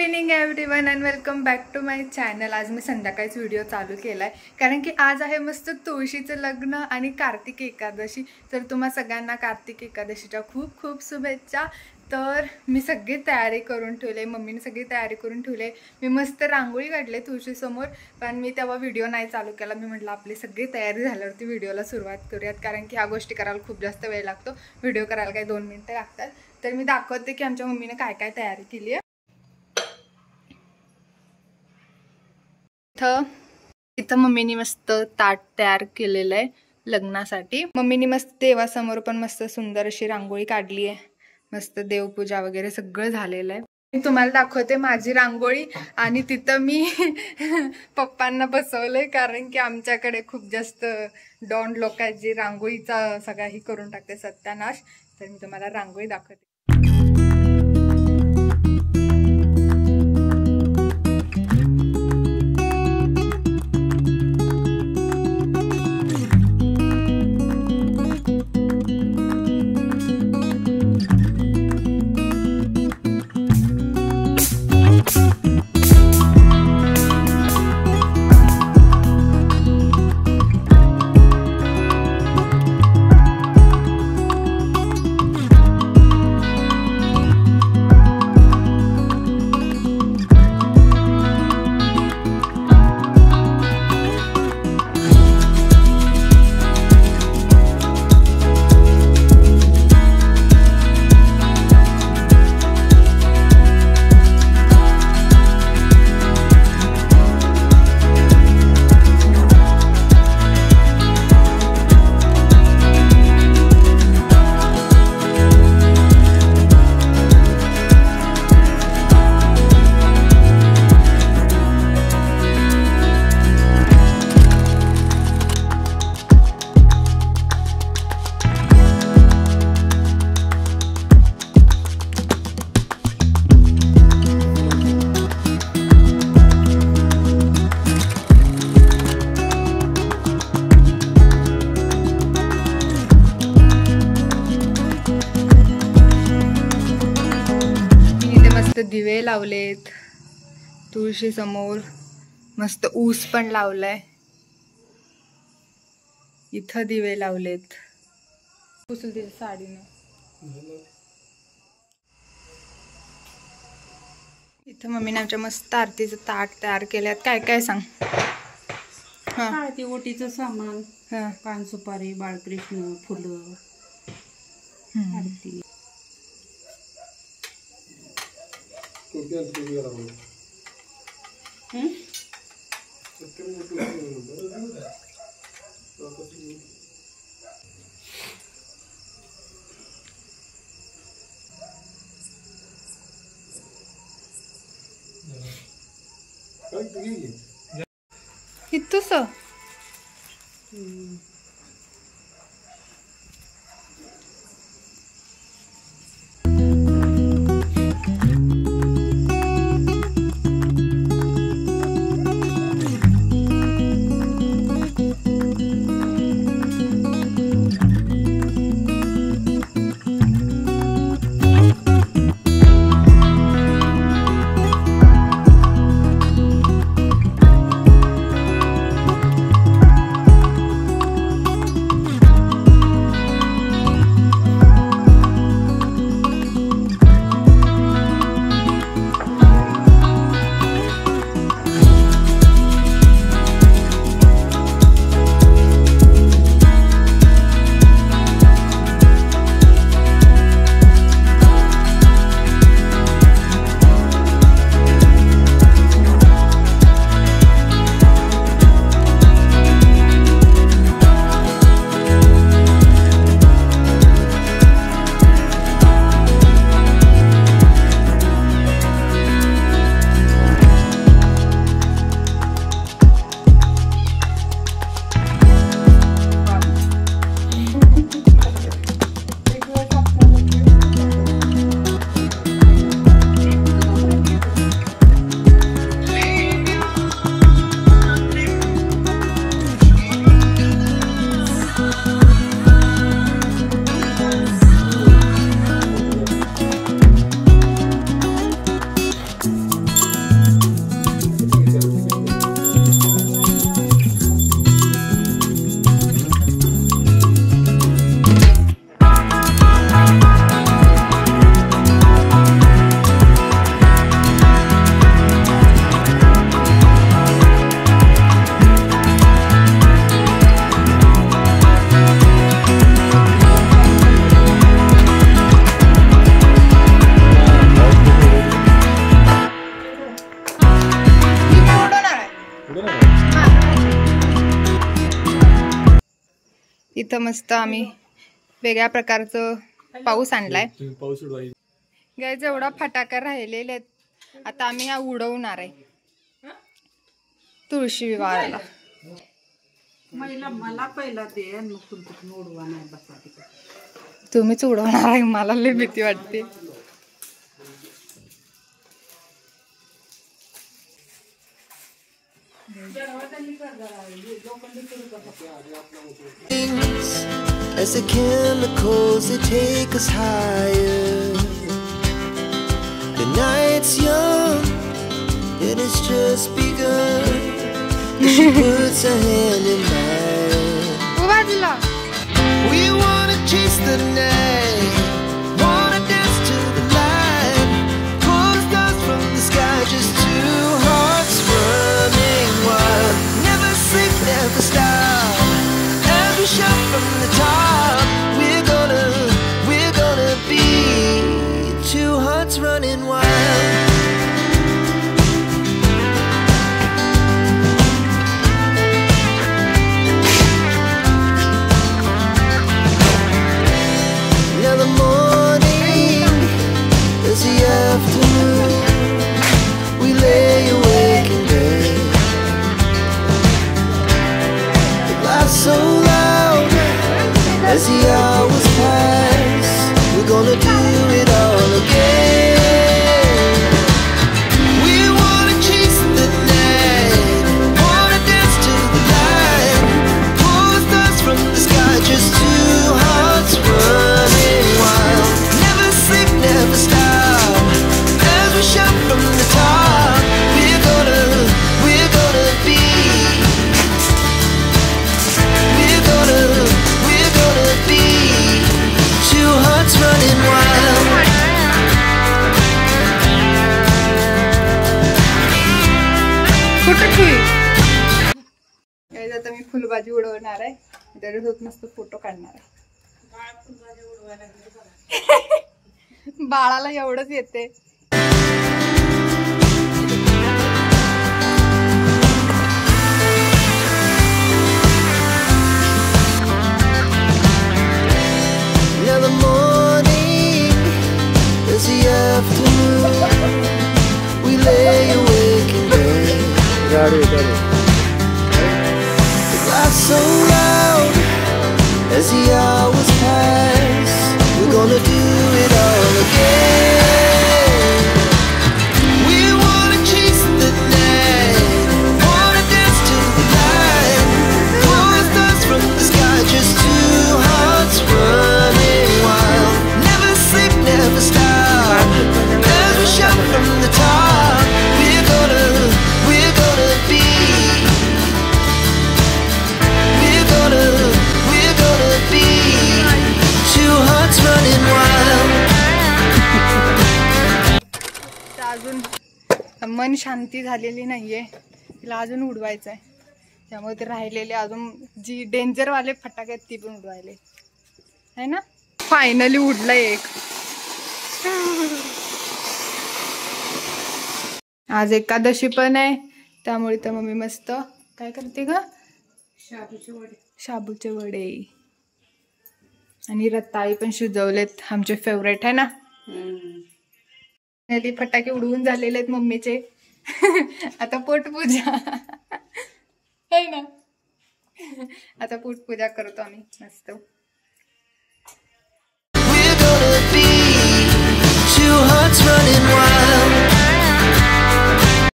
Evening everyone and welcome back to my channel. आज मी संध्याकाळीच व्हिडिओ चालू केला आहे कारण की आज आहे मस्त तुळशीचं लग्न आणि कार्तिक एकादशी। तर तुम्हा सगळ्यांना कार्तिक एकादशीच्या खूप खूप शुभेच्छा। तर मी सगळी तयारी करून ठेवले, मम्मीने सगळी तयारी करून ठेवले। मी मस्त रांगोळी काढले तुळशीसमोर, पण मी तेव्हा व्हिडिओ नाही चालू केला। मी म्हटलं आपली सगळी तयारी झाल्यावरती व्हिडिओला सुरुवात करूयात कारण की ह्या गोष्टी करायला खूप जास्त वेळ लागतो। व्हिडिओ करायला काही 2 मिनिटं लागतात। तर मी दाखवते की आमच्या मम्मीने काय काय तयारी केली आहे। इथं मम्मीने मस्त ताट तयार केलेलं आहे लग्नासाठी। मम्मीने मस्त देवासमोर पण मस्त सुंदर अशी रांगोळी काढली आहे। मस्त देवपूजा वगैरे सगळं झालेलं आहे। मी तुम्हाला दाखवते माझी रांगोळी आणि तिथं मी पप्पांना बसवलंय कारण की आमच्याकडे खूप जास्त डॉन लोकांची रांगोळीचा सगळा ही करून टाकते सत्यानाश। तर मी तुम्हाला रांगोळी दाखवते। दिवे लावलेत तुळशी समोर, मस्त ऊस पण लावलाय। इथं दिवे लावलेत। पुसूल तिच्या साडीनं। इथं मम्मीने आमच्या मस्त आरतीचं ताट तयार केल्यात। काय काय सांग? हा, ते ओटीचं सामान, पान सुपारी, बाळकृष्ण, फुलं, आरती। इथंच इथं मस्त आम्ही वेगळ्या प्रकारचं पाऊस आणलाय. गाईज एवढा फटाका राहिलेले आहेत. आता आम्ही हा उडवणार आहे तुळशी विवाहाला. मला पहिला दे, उडवा नाही बसा. तुम्हीच उडवणार आहे, मला लय भीती वाटते. As the chemicals they take us higher. The night's young and it's just begun. She puts her hand in mine. We wanna chase the night, wanna dance to the light. Pull stars from the sky, just two hearts running wild. Never sleep, never stop. As we shout from the top, we're gonna be two hearts running wild. Now the morning is the afternoon. We lay awake in bed. The laughs so loud as the hours pass. We're gonna do it all again. We wanna chase the night, wanna dance to the light. Pull stars from the sky, just two hearts running wild. Never sleep, never stop. As we shout from the top, we're gonna be. We're gonna be two hearts running wild. आता मी फुलबाजी उडवणार आहे. त्याच्यासोबत मस्त photo काढणार आहे. बाळाला एवढंच येते. Now the morning is the afternoon. We lay awake in bed. The laughs so loud as the hours pass. We're gonna do it all again. We wanna chase the night, wanna dance to the light. Pull stars from the sky, just two hearts running wild. Never sleep, never stop. As we shout from the top, we're gonna be. We're gonna be two hearts running wild. अजून मन शांती झालेली नाहीये. तिला अजून उडवायचं आहे. त्यामुळे ते राहिलेले अजून जी डेंजर वाले फटाके आहेत ती पण उडवायले है ना. फायनली उडलंय एक. आज एकादशी पण आहे, त्यामुळे तर मम्मी मस्त काय करते ग, शाबूचे वडे आणि रताळी पण शिजवलेत. आमचे फेवरेट आहे ना. फटाके उडवून झालेले आहेत मम्मीचे. आता पोटपूजा है ना. आता पोटपूजा करतो आम्ही मस्त. We're gonna be two hearts running